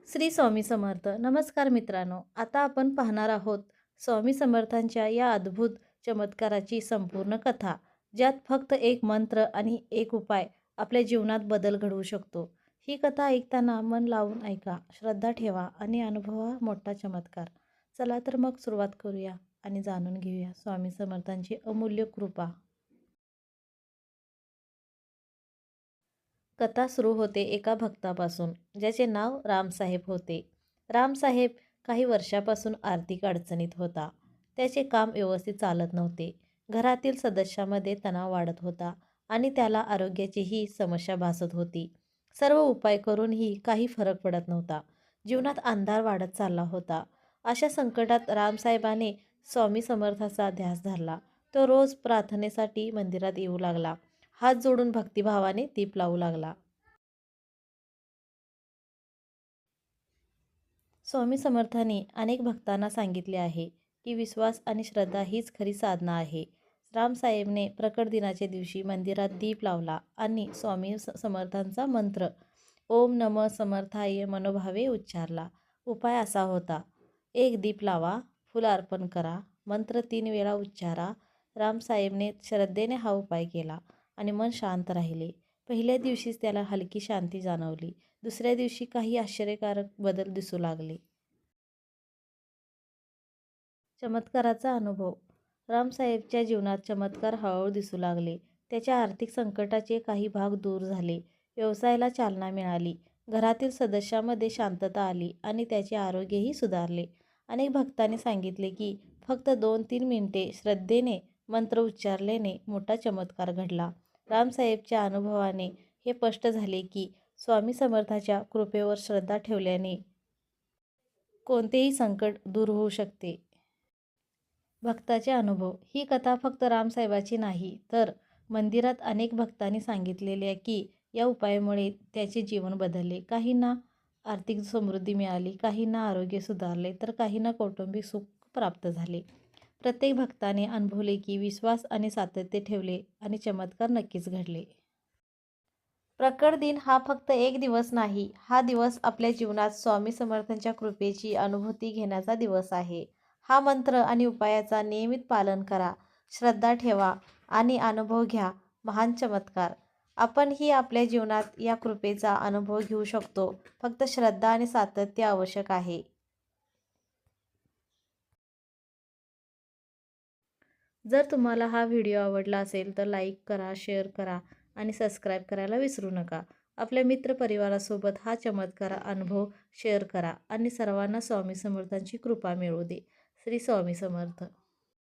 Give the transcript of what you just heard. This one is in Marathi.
श्री स्वामी समर्थ. नमस्कार मित्रांनो. आता आपण पाहणार आहोत स्वामी समर्थांच्या या अद्भुत चमत्काराची संपूर्ण कथा, ज्यात फक्त एक मंत्र आणि एक उपाय आपल्या जीवनात बदल घडवू शकतो. ही कथा ऐकताना मन लावून ऐका, श्रद्धा ठेवा आणि अनुभवा मोठा चमत्कार. चला तर मग सुरुवात करूया आणि जाणून घेऊया स्वामी समर्थांची अमूल्य कृपा. कथा सुरू होते एका भक्तापासून, ज्याचे नाव रामसाहेब होते. रामसाहेब काही वर्षापासून आर्थिक अडचणीत होता. त्याचे काम व्यवस्थित चालत नव्हते. घरातील सदस्यामध्ये तणाव वाढत होता आणि त्याला आरोग्याचीही समस्या भासत होती. सर्व उपाय करूनही काही फरक पडत नव्हता. जीवनात अंधार वाढत चालला होता. अशा संकटात रामसाहेबाने स्वामी समर्थाचा ध्यास धरला. तो रोज प्रार्थनेसाठी मंदिरात येऊ लागला. हात जोडून भक्तिभावाने दीप लावू लागला. स्वामी समर्थांनी अनेक भक्तांना सांगितले आहे की विश्वास आणि श्रद्धा हीच खरी साधना आहे. रामसाहेबने प्रकट दिनाच्या दिवशी मंदिरात दीप लावला आणि स्वामी समर्थांचा मंत्र ओम नमः समर्थाय मनोभावे उच्चारला. उपाय असा होता: एक दीप लावा, फुल अर्पण करा, मंत्र 3 वेळा उच्चारा. रामसाहेबने श्रद्धेने हा उपाय केला आणि मन शांत राहिले. पहिल्या दिवशीच त्याला हलकी शांती जाणवली. दुसऱ्या दिवशी काही आश्चर्यकारक बदल दिसू लागले. चमत्काराचा अनुभव. रामसाहेबच्या जीवनात चमत्कार हळूहळू दिसू लागले. त्याच्या आर्थिक संकटाचे काही भाग दूर झाले. व्यवसायाला चालना मिळाली. घरातील सदस्यांमध्ये शांतता आली आणि त्याचे आरोग्यही सुधारले. अनेक भक्तांनी सांगितले की फक्त 2-3 मिनिटे श्रद्धेने मंत्र उच्चारल्याने मोठा चमत्कार घडला. रामसाहेबच्या अनुभवाने हे स्पष्ट झाले की स्वामी समर्थाच्या कृपेवर श्रद्धा ठेवल्याने कोणतेही संकट दूर होऊ शकते. भक्ताचे अनुभव. ही कथा फक्त रामसाहेबाची नाही, तर मंदिरात अनेक भक्तांनी सांगितलेले की या उपायामुळे त्याचे जीवन बदलले. काहींना आर्थिक समृद्धी मिळाली, काहींना आरोग्य सुधारले, तर काहींना कौटुंबिक सुख प्राप्त झाले. प्रत्येक भक्ताने अनुभवले की विश्वास आणि सातत्य ठेवले आणि चमत्कार नक्कीच घडले. प्रकट दिन हा फक्त एक दिवस नाही, हा दिवस आपल्या जीवनात स्वामी समर्थांच्या कृपेची अनुभूती घेण्याचा दिवस आहे. हा मंत्र आणि उपायाचा नियमित पालन करा, श्रद्धा ठेवा आणि अनुभव घ्या महान चमत्कार. आपणही आपल्या जीवनात या कृपेचा अनुभव घेऊ शकतो. फक्त श्रद्धा आणि सातत्य आवश्यक आहे. जर तुम्हाला हा व्हिडिओ आवडला असेल तर लाईक करा, शेअर करा आणि सबस्क्राईब करायला विसरू नका. आपल्या मित्रपरिवारासोबत हा चमत्कार अनुभव शेअर करा आणि सर्वांना स्वामी समर्थांची कृपा मिळू दे. श्री स्वामी समर्थ.